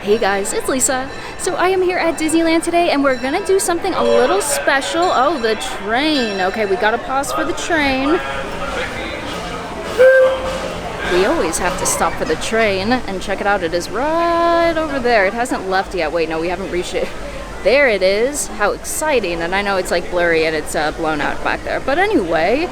Hey guys, it's Lisa. So I am here at Disneyland today and we're gonna do something a little special. Oh, the train. Okay, we gotta pause for the train. We always have to stop for the train and check it out. It is right over there. It hasn't left yet. Wait, no, we haven't reached it. There it is. How exciting. And I know it's like blurry and it's blown out back there. But anyway,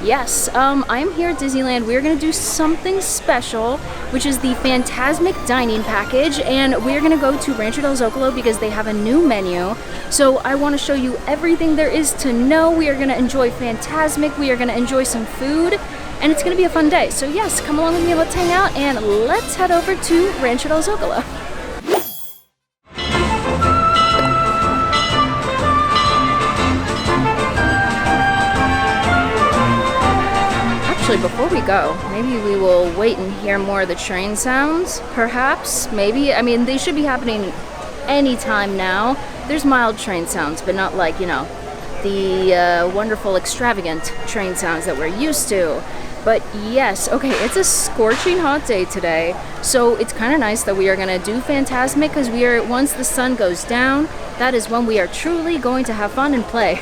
yes, I'm here at Disneyland. We're gonna do something special, which is the Fantasmic Dining Package, and we're gonna go to Rancho del Zocalo because they have a new menu. So I wanna show you everything there is to know. We are gonna enjoy Fantasmic, we are gonna enjoy some food, and it's gonna be a fun day. So yes, come along with me, let's hang out, and let's head over to Rancho del Zocalo. Actually, before we go, maybe we will wait and hear more of the train sounds, perhaps, maybe. I mean, they should be happening anytime now. There's mild train sounds, but not like, you know, the wonderful, extravagant train sounds that we're used to. But yes, okay, it's a scorching hot day today, so it's kind of nice that we are going to do Fantasmic because once the sun goes down, that is when we are truly going to have fun and play.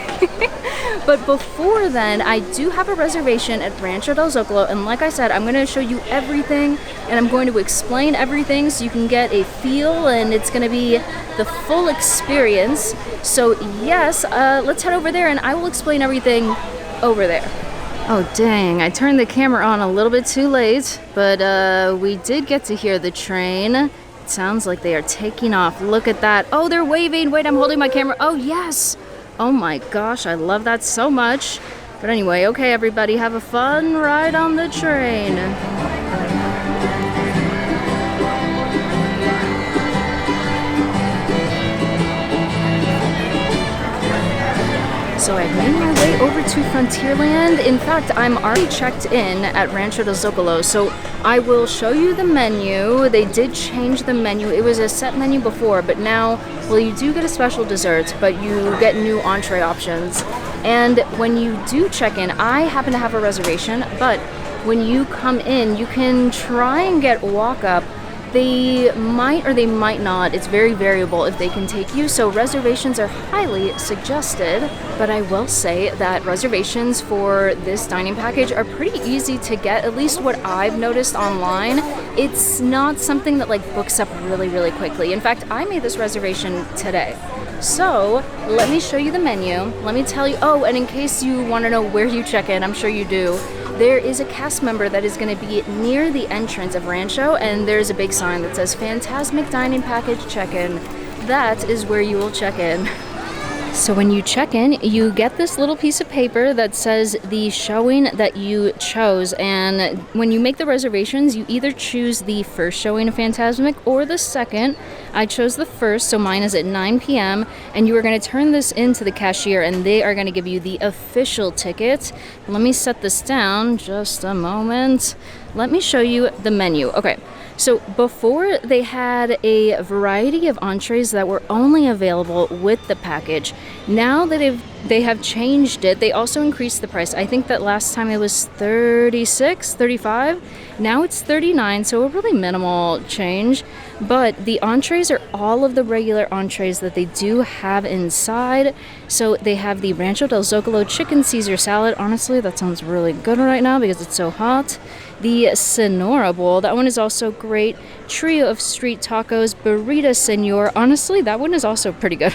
But before then, I do have a reservation at Rancho del Zocalo, and like I said, I'm going to show you everything, and I'm going to explain everything so you can get a feel, and it's going to be the full experience. So yes, let's head over there, and I will explain everything over there. Oh dang, I turned the camera on a little bit too late, but we did get to hear the train. It sounds like they are taking off. Look at that. Oh, they're waving. Wait, I'm holding my camera. Oh, yes. Oh my gosh, I love that so much. But anyway, okay, everybody, have a fun ride on the train. So I made my way over to Frontierland. In fact, I'm already checked in at Rancho del Zocalo, so I will show you the menu. They did change the menu. It was a set menu before, but now, well, you do get a special dessert, but you get new entree options. And when you do check in, I happen to have a reservation, but when you come in, you can try and get walk-up. They might or they might not. It's very variable if they can take you, so reservations are highly suggested. But I will say that reservations for this dining package are pretty easy to get, at least what I've noticed online. It's not something that like books up really, really quickly. In fact, I made this reservation today. So let me show you the menu. Let me tell you, oh, and in case you want to know where you check in, I'm sure you do, there is a cast member that is going to be near the entrance of Rancho, and there's a big sign that says Fantasmic Dining Package Check-in. That is where you will check in. So when you check in, you get this little piece of paper that says the showing that you chose, and when you make the reservations, you either choose the first showing of Fantasmic or the second. I chose the first, so mine is at 9 p.m., and you are going to turn this into the cashier, and they are going to give you the official ticket. Let me set this down just a moment. Let me show you the menu. Okay. So before, they had a variety of entrees that were only available with the package. Now that they have changed it, they also increased the price. I think that last time it was $36, $35. Now it's $39, so a really minimal change. But the entrees are all of the regular entrees that they do have inside. So they have the Rancho del Zocalo Chicken Caesar Salad. Honestly, that sounds really good right now because it's so hot. The Sonora Bowl, that one is also great. Trio of street tacos, Burrito Senor. Honestly, that one is also pretty good.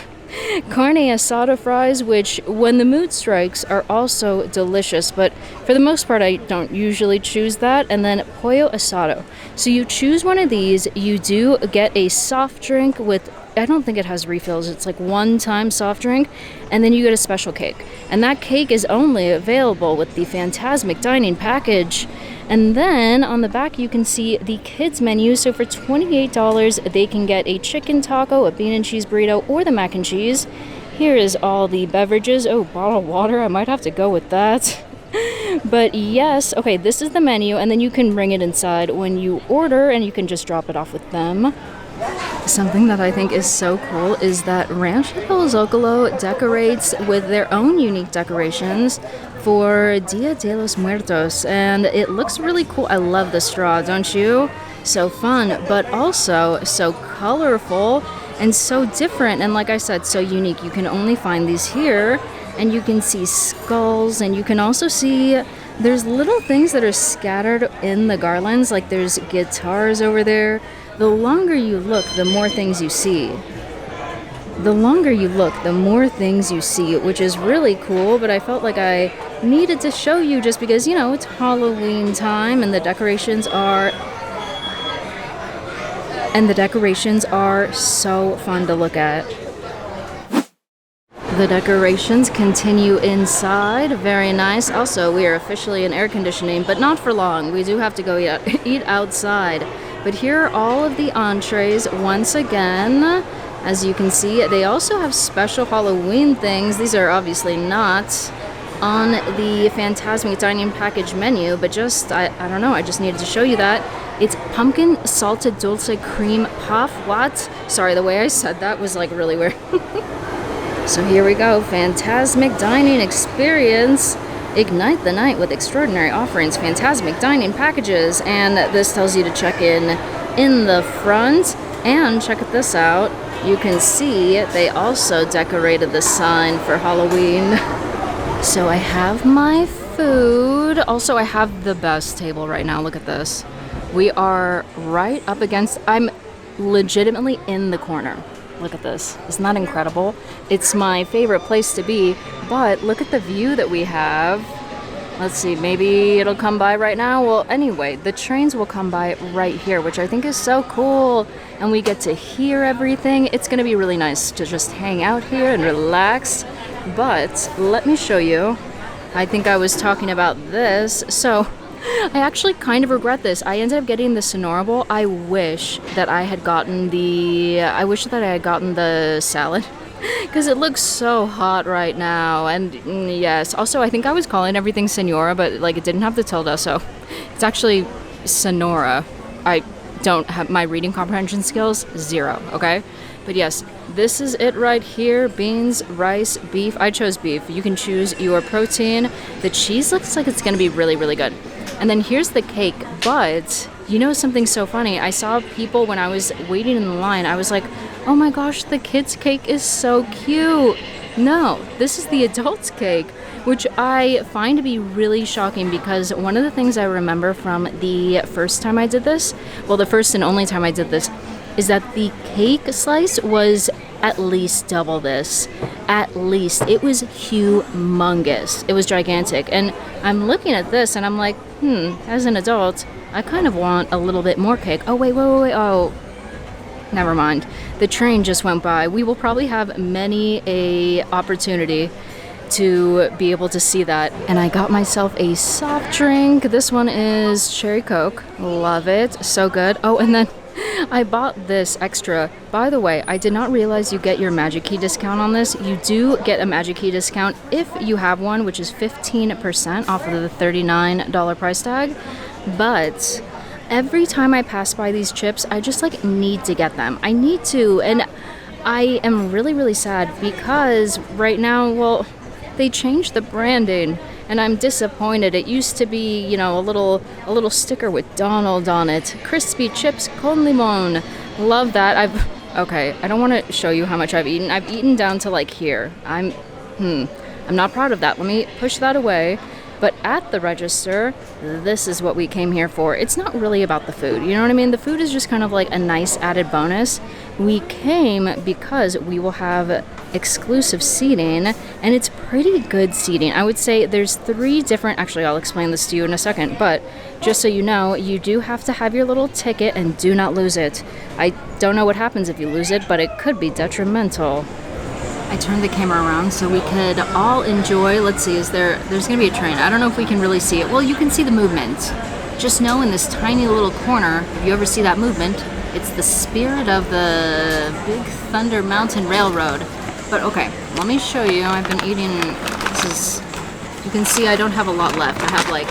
Carne asada fries, which when the mood strikes are also delicious, but for the most part I don't usually choose that. And then pollo asado. So you choose one of these, you do get a soft drink with, I don't think it has refills, it's like one-time soft drink, and then you get a special cake. And that cake is only available with the Fantasmic Dining Package. And then on the back you can see the kids menu. So for $28 they can get a chicken taco, a bean and cheese burrito, or the mac and cheese. Here is all the beverages. Oh, bottled water, I might have to go with that. But yes, okay, this is the menu, and then you can bring it inside when you order, and you can just drop it off with them. Something that I think is so cool is that Rancho del Zocalo decorates with their own unique decorations for Dia de los Muertos, and it looks really cool. I love the straw, don't you? So fun, but also so colorful and so different, and like I said, so unique. You can only find these here, and you can see skulls, and you can also see there's little things that are scattered in the garlands, like there's guitars over there. The longer you look, the more things you see. The longer you look, the more things you see, which is really cool, but I felt like I needed to show you just because, you know, it's Halloween time and the decorations are so fun to look at. The decorations continue inside. Very nice. Also, we are officially in air conditioning, but not for long. We do have to go eat outside. But here are all of the entrees once again. As you can see, they also have special Halloween things. These are obviously not on the Fantasmic Dining Package menu, but just, I don't know, I just needed to show you that. It's pumpkin salted dulce cream puff. What? Sorry, the way I said that was like really weird. So here we go, Fantasmic Dining Experience. Ignite the night with extraordinary offerings, Fantasmic Dining Packages. And this tells you to check in the front. And check this out. You can see they also decorated the sign for Halloween. So I have my food. Also, I have the best table right now. Look at this. We are right up against, I'm legitimately in the corner. Look at this. Isn't that incredible? It's my favorite place to be, but look at the view that we have. Let's see, maybe it'll come by right now. Well, anyway, the trains will come by right here, which I think is so cool. And we get to hear everything. It's gonna be really nice to just hang out here and relax. But let me show you. I think I was talking about this. So I actually kind of regret this. I ended up getting the Sonora bowl. I wish that I had gotten the salad. Because it looks so hot right now. And yes, also I think I was calling everything Sonora, but like it didn't have the tilde, so it's actually Sonora. I don't have my reading comprehension skills, 0, okay? But yes, this is it right here. Beans, rice, beef. I chose beef. You can choose your protein. The cheese looks like it's gonna be really, really good. And then here's the cake, but you know something so funny? I saw people when I was waiting in the line, I was like, oh my gosh, the kids' cake is so cute. No, this is the adults' cake, which I find to be really shocking because one of the things I remember from the first time I did this, well, the first and only time I did this, is that the cake slice was at least double this. At least. It was humongous. It was gigantic. And I'm looking at this and I'm like, as an adult, I kind of want a little bit more cake. Oh, wait. Oh, never mind. The train just went by. We will probably have many a opportunity to be able to see that. And I got myself a soft drink. This one is cherry Coke. Love it. So good. Oh, and then I bought this extra. By the way, I did not realize you get your Magic Key discount on this. You do get a Magic Key discount if you have one, which is 15% off of the $39 price tag. But every time I pass by these chips, I just like need to get them. I need to, and I am really, really sad because right now, well, they changed the branding. And I'm disappointed. It used to be, you know, a little sticker with Donald on it. Crispy chips con limon. Love that. Okay, I don't want to show you how much I've eaten. I've eaten down to like here. I'm not proud of that. Let me push that away. But at the register, this is what we came here for. It's not really about the food, you know what I mean? The food is just kind of like a nice added bonus. We came because we will have exclusive seating, and it's pretty good seating. I would say there's 3 different, actually I'll explain this to you in a second, but just so you know, you do have to have your little ticket and do not lose it. I don't know what happens if you lose it, but it could be detrimental. I turned the camera around so we could all enjoy. Let's see, there's gonna be a train. I don't know if we can really see it. Well, you can see the movement. Just know in this tiny little corner, if you ever see that movement, it's the spirit of the Big Thunder Mountain Railroad. But okay, let me show you. I've been eating, you can see I don't have a lot left. I have like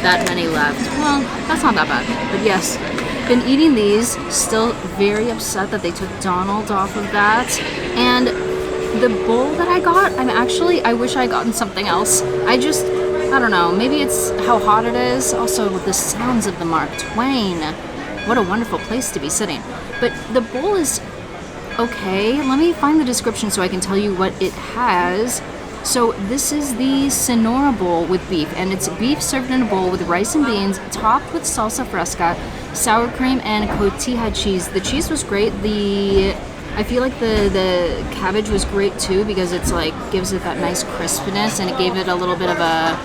that many left. Well, that's not that bad, but yes. Been eating these, still very upset that they took Donald off of that. And the bowl that I got, I wish I had gotten something else. I don't know, maybe it's how hot it is. Also, the sounds of the Mark Twain. what a wonderful place to be sitting. But the bowl is okay. Let me find the description so I can tell you what it has. So this is the Sonora bowl with beef, and it's beef served in a bowl with rice and beans, topped with salsa fresca, sour cream, and cotija cheese. The cheese was great. I feel like the cabbage was great too, because it's like gives it that nice crispness, and it gave it a little bit of a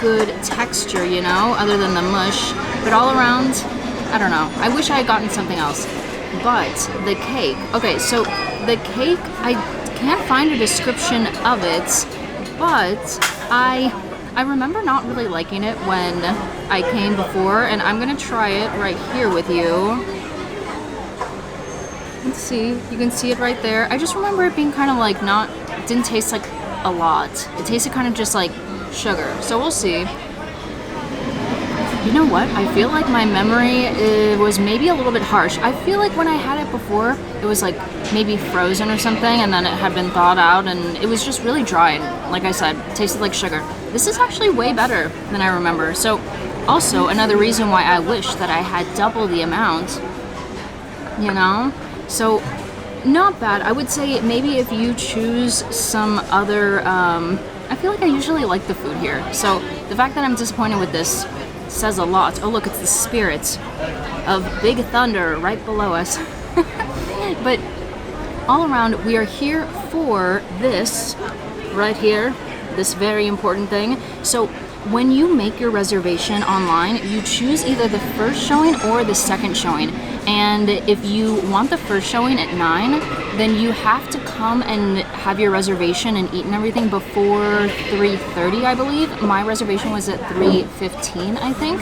good texture, you know, other than the mush. But all around, I don't know. I wish I had gotten something else. But the cake. Okay, so the cake, I can't find a description of it, but I remember not really liking it when I came before, and I'm gonna try it right here with you. Let's see, you can see it right there. I just remember it being kind of like didn't taste like a lot. It tasted kind of just like sugar, so we'll see. You know what? I feel like my memory was maybe a little bit harsh. I feel like when I had it before, it was like maybe frozen or something, and then it had been thawed out, and it was just really dry, and like I said, it tasted like sugar. This is actually way better than I remember. So also another reason why I wish that I had double the amount, you know? So not bad. I would say maybe if you choose some other, I feel like I usually like the food here. So the fact that I'm disappointed with this says a lot. Oh look, it's the spirits of Big Thunder right below us. But all around, we are here for this right here, this very important thing. So when you make your reservation online, you choose either the first showing or the second showing. And if you want the first showing at 9, then you have to come and have your reservation and eat and everything before 3:30, I believe. My reservation was at 3:15, I think.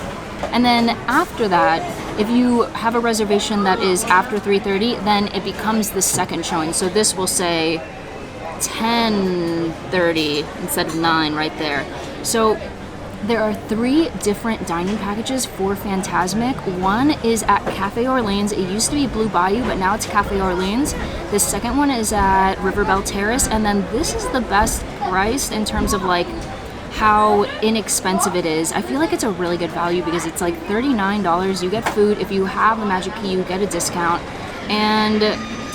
And then after that, if you have a reservation that is after 3:30, then it becomes the second showing. So this will say 10:30 instead of 9 right there. So there are 3 different dining packages for Fantasmic. One is at Cafe Orleans. It used to be Blue Bayou, but now it's Cafe Orleans. The second one is at Riverbell Terrace, and then this is the best priced in terms of like how inexpensive it is. I feel like it's a really good value because it's like $39. You get food. If you have the Magic Key, you get a discount, and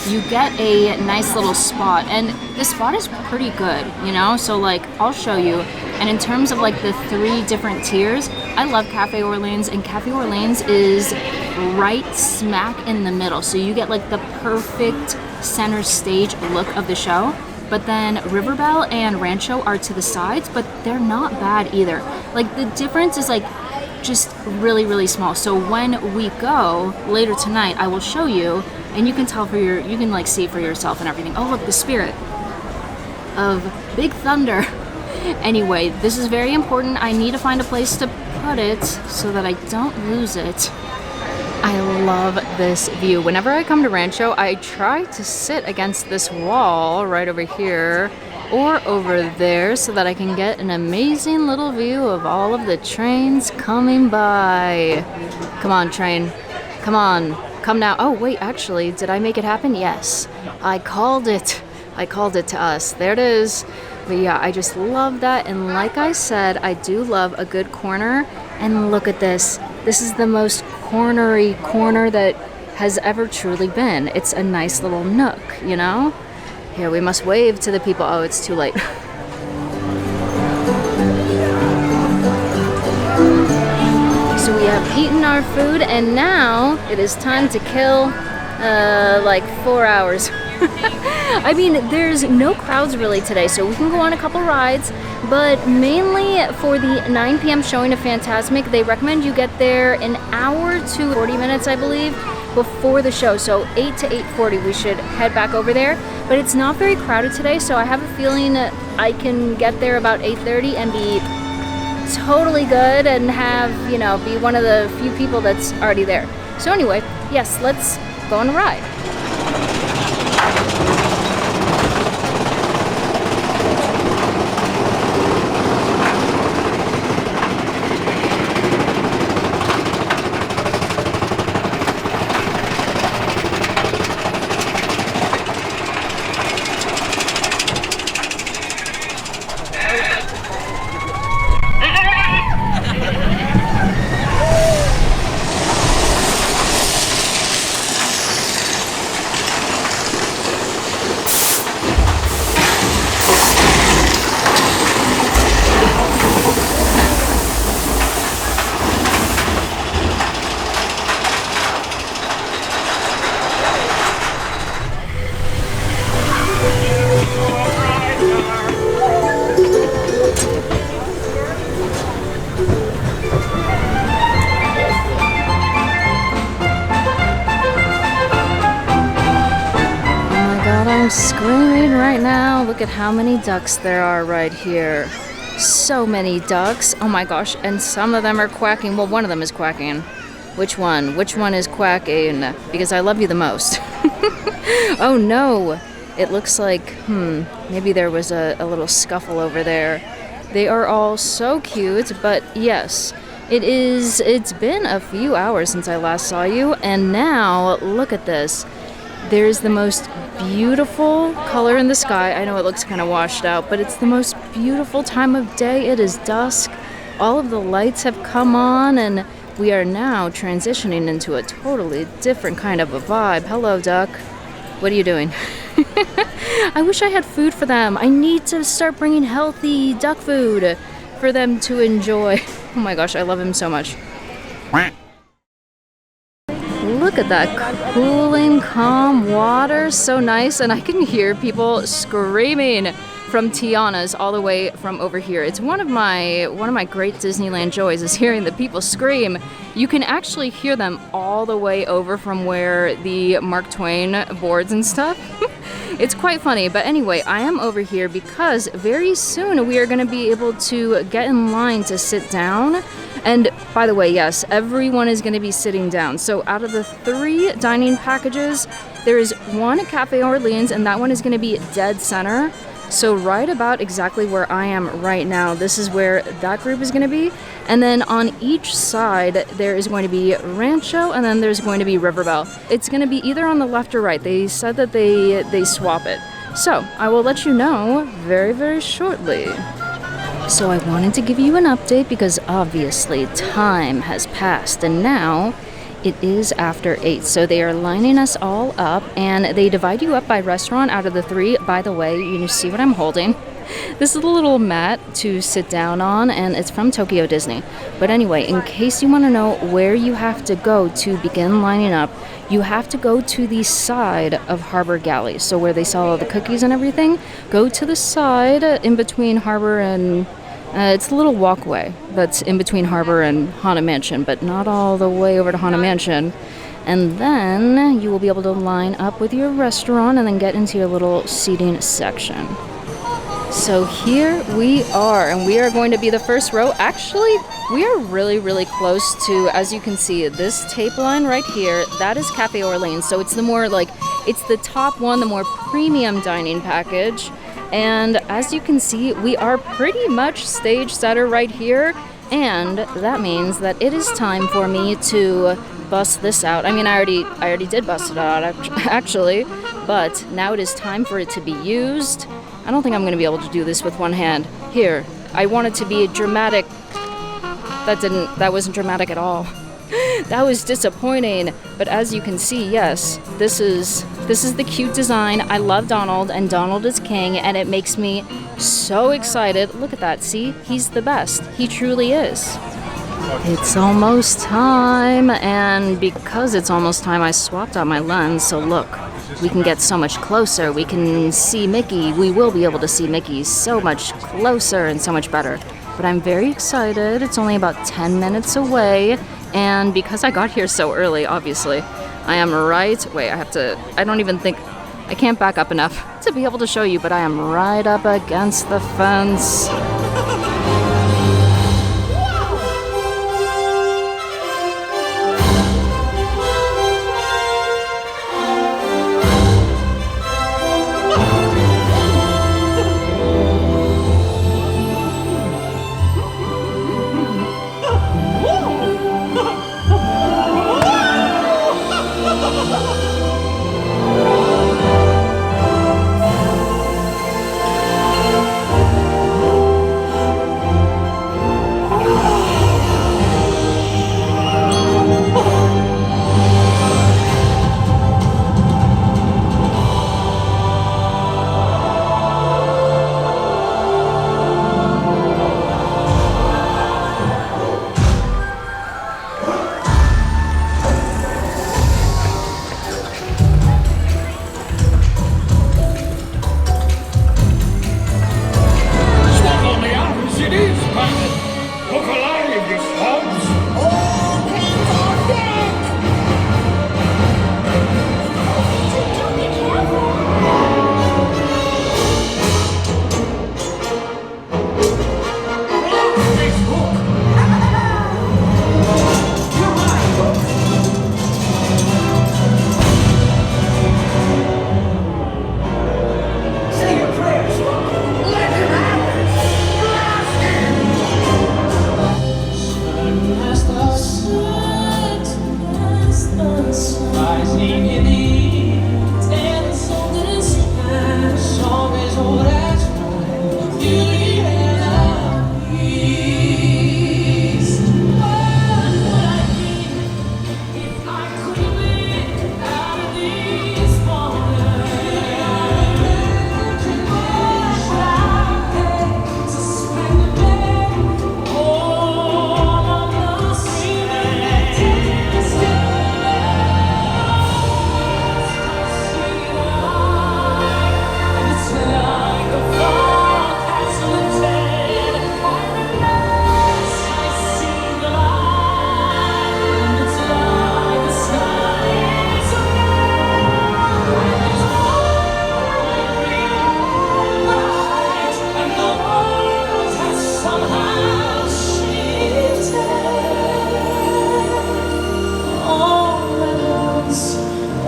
you get a nice little spot, and the spot is pretty good, you know? So like, I'll show you. And in terms of like the 3 different tiers, I love Cafe Orleans, and Cafe Orleans is right smack in the middle. So you get like the perfect center stage look of the show. But then Riverbell and Rancho are to the sides, but they're not bad either. Like the difference is like just really, really small. So when we go later tonight, I will show you, and you can tell you can like see for yourself and everything. Oh look, the spirit of Big Thunder. Anyway, this is very important. I need to find a place to put it so that I don't lose it. I love this view. Whenever I come to Rancho, I try to sit against this wall right over here or over there so that I can get an amazing little view of all of the trains coming by. Come on, train. Come on. Come now. Oh, wait, actually, did I make it happen? Yes. I called it. I called it to us. There it is. But yeah, I just love that. And like I said, I do love a good corner. And look at this. This is the most cornery corner that has ever truly been. It's a nice little nook, you know? Here, we must wave to the people. Oh, it's too late. So we have eaten our food, and now it is time to kill like 4 hours. I mean, there's no crowds really today, so we can go on a couple rides, but mainly for the 9 p.m. showing of Fantasmic, they recommend you get there an hour to 40 minutes, I believe, before the show. So 8 to 8:40, we should head back over there. But it's not very crowded today, so I have a feeling that I can get there about 8:30 and be totally good and have, you know, be one of the few people that's already there. So anyway, yes, let's go on a ride. I'm screaming right now. Look at how many ducks there are right here. So many ducks. Oh my gosh. And some of them are quacking. Well, one of them is quacking. Which one? Which one is quacking? Because I love you the most. Oh no. It looks like, maybe there was a little scuffle over there. They are all so cute, but yes, it's been a few hours since I last saw you, and now, look at this. There's the most beautiful color in the sky. I know it looks kind of washed out, but it's the most beautiful time of day. It is dusk. All of the lights have come on, and we are now transitioning into a totally different kind of a vibe. Hello, duck. What are you doing? I wish I had food for them. I need to start bringing healthy duck food for them to enjoy. Oh my gosh, I love him so much. Look at that cooling, calm water. So nice. And I can hear people screaming from Tiana's all the way from over here. It's one of my great Disneyland joys is hearing the people scream. You can actually hear them all the way over from where the Mark Twain boards and stuff. It's quite funny, but anyway, I am over here because very soon we are going to be able to get in line to sit down. And by the way, yes, everyone is going to be sitting down. So out of the 3 dining packages, there is one at Cafe Orleans, and that one is going to be dead center. So right about exactly where I am right now, this is where that group is going to be. And then on each side, there is going to be Rancho, and then there's going to be Riverbell. It's going to be either on the left or right. They said that they swap it. So I will let you know very, very shortly. So I wanted to give you an update because obviously time has passed, and now it is after 8, so they are lining us all up, and they divide you up by restaurant out of the 3. By the way, you see what I'm holding? This is a little mat to sit down on, and it's from Tokyo Disney. But anyway, in case you want to know where you have to go to begin lining up, you have to go to the side of Harbor Galley. So where they sell all the cookies and everything, go to the side in between Harbor and... it's a little walkway that's in between Harbor and Haunted Mansion, but not all the way over to Haunted Mansion. And then you will be able to line up with your restaurant and then get into your little seating section. So here we are, and we are going to be the first row. Actually, we are really, really close to, as you can see, this tape line right here. That is Cafe Orleans. So it's the more like, it's the top one, the more premium dining package. And as you can see, we are pretty much stage setter right here, and that means that it is time for me to bust this out. I mean, I already did bust it out actually, but now it is time for it to be used. I don't think I'm going to be able to do this with one hand. Here, I want it to be dramatic. That wasn't dramatic at all. That was disappointing. But as you can see, yes, this is the cute design. I love Donald, and Donald is king, and it makes me so excited. Look at that. See? He's the best. He truly is. It's almost time, and because it's almost time, I swapped out my lens, so look, we can get so much closer. We can see Mickey. We will be able to see Mickey so much closer and so much better. But I'm very excited. It's only about 10 minutes away. And because I got here so early, obviously, I am right... Wait, I can't back up enough to be able to show you, but I am right up against the fence.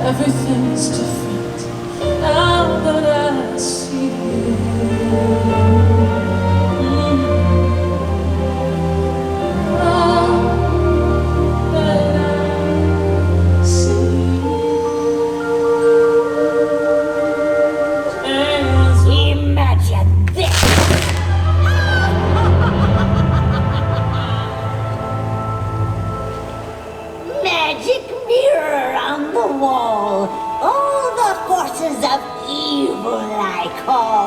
Everything's different now that I see you. Now that I see you. Imagine this. Magic mirror on the wall. All the forces of evil I call.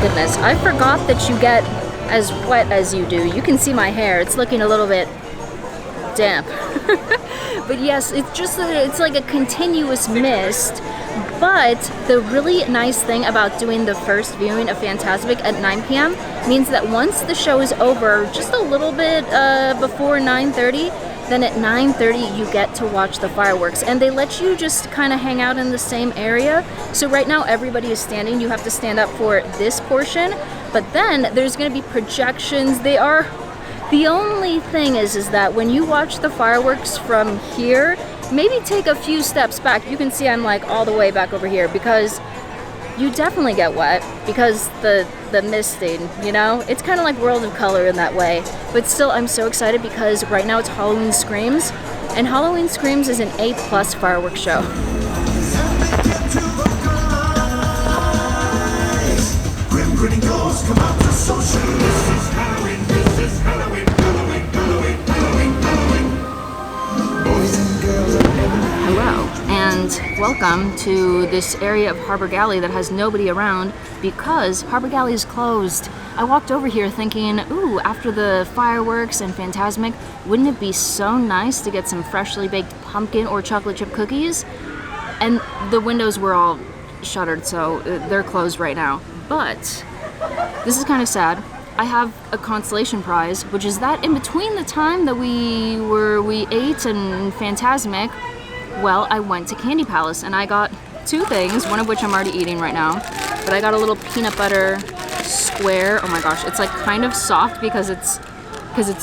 Goodness, I forgot that you get as wet as you do. You can see my hair, it's looking a little bit damp. But yes, it's just that it's like a continuous mist. But the really nice thing about doing the first viewing of Fantasmic at 9 p.m. means that once the show is over, just a little bit before 9:30, then at 9:30 you get to watch the fireworks, and they let you just kind of hang out in the same area. So right now everybody is standing. You have to stand up for this portion, but then there's going to be projections. The only thing is that when you watch the fireworks from here, maybe take a few steps back. You can see I'm like all the way back over here because you definitely get wet because the misting, you know? It's kind of like World of Color in that way. But still, I'm so excited because right now it's Halloween Screams, and Halloween Screams is an A+ fireworks show. Hello, and welcome to this area of Harbor Galley that has nobody around because Harbor Galley is closed. I walked over here thinking, ooh, after the fireworks and Fantasmic, wouldn't it be so nice to get some freshly baked pumpkin or chocolate chip cookies? And the windows were all shuttered, so they're closed right now. But this is kind of sad. I have a consolation prize, which is that in between the time that we ate and Fantasmic, well, I went to Candy Palace and I got two things, one of which I'm already eating right now, but I got a little peanut butter square. Oh my gosh, it's like kind of soft because it's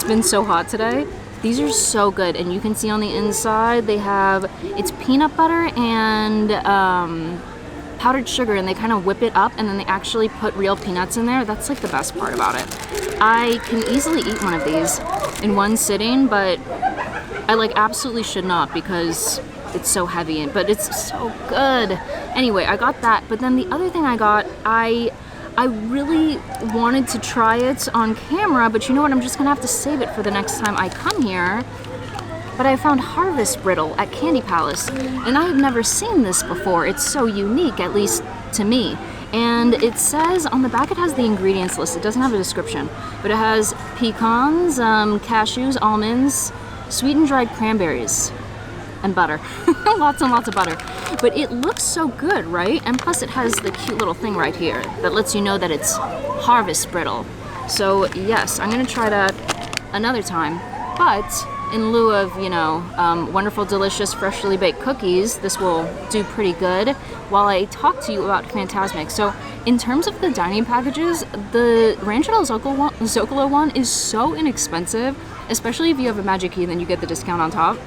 been so hot today. These are so good, and you can see on the inside it's peanut butter and powdered sugar, and they kind of whip it up and then they actually put real peanuts in there. That's like the best part about it. I can easily eat one of these in one sitting, but I like absolutely should not because it's so heavy, but it's so good. Anyway, I got that, but then the other thing I got, I really wanted to try it on camera, but you know what, I'm just gonna have to save it for the next time I come here. But I found Harvest Brittle at Candy Palace, and I had never seen this before. It's so unique, at least to me. And it says on the back, it has the ingredients list. It doesn't have a description, but it has pecans, cashews, almonds, sweetened dried cranberries, and butter. Lots and lots of butter. But it looks so good, right? And plus it has the cute little thing right here that lets you know that it's Harvest Brittle. So yes, I'm gonna try that another time. But in lieu of, wonderful, delicious, freshly baked cookies, this will do pretty good while I talk to you about Fantasmic. So in terms of the dining packages, the Rancho del Zocalo one is so inexpensive, especially if you have a Magic Key, then you get the discount on top.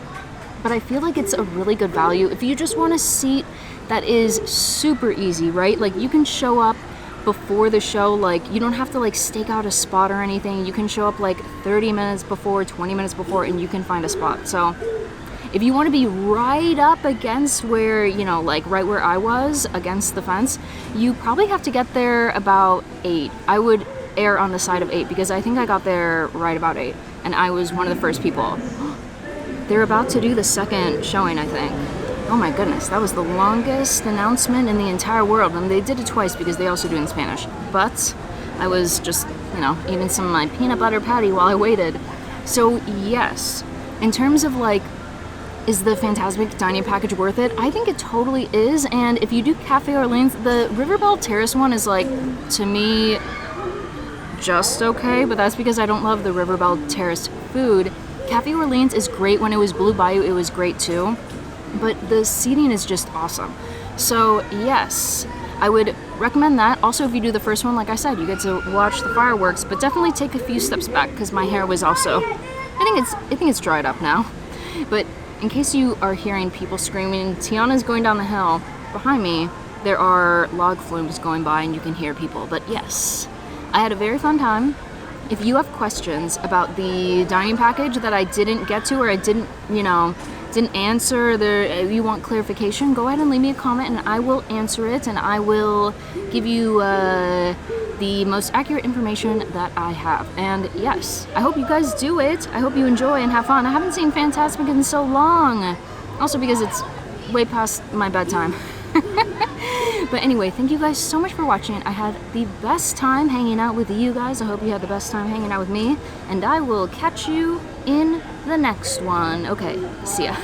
But I feel like it's a really good value if you just want a seat that is super easy, right? Like you can show up before the show, like you don't have to like stake out a spot or anything. You can show up like 30 minutes before, 20 minutes before, and you can find a spot. So if you want to be right up against where, you know, like right where I was against the fence, you probably have to get there about 8. I would err on the side of 8 because I think I got there right about 8 and I was one of the first people. They're about to do the second showing, I think. Oh my goodness, that was the longest announcement in the entire world, and they did it twice because they also do it in Spanish. But I was just, you know, eating some of my peanut butter patty while I waited. So yes, in terms of like, is the Fantasmic Dining Package worth it? I think it totally is, and if you do Cafe Orleans, the Riverbell Terrace one is like, to me, just okay, but that's because I don't love the Riverbell Terrace food. Cafe Orleans is great. When it was Blue Bayou, it was great too, but the seating is just awesome. So yes, I would recommend that. Also, if you do the first one, like I said, you get to watch the fireworks, but definitely take a few steps back because my hair was also, I think it's dried up now. But in case you are hearing people screaming, Tiana's going down the hill. Behind me, there are log flumes going by and you can hear people. But yes, I had a very fun time. If you have questions about the dining package that I didn't get to or I didn't answer, you want clarification, go ahead and leave me a comment and I will answer it, and I will give you the most accurate information that I have. And yes, I hope you guys do it. I hope you enjoy and have fun. I haven't seen Fantasmic in so long. Also because it's way past my bedtime. But anyway, thank you guys so much for watching. I had the best time hanging out with you guys. I hope you had the best time hanging out with me. And I will catch you in the next one. Okay, see ya.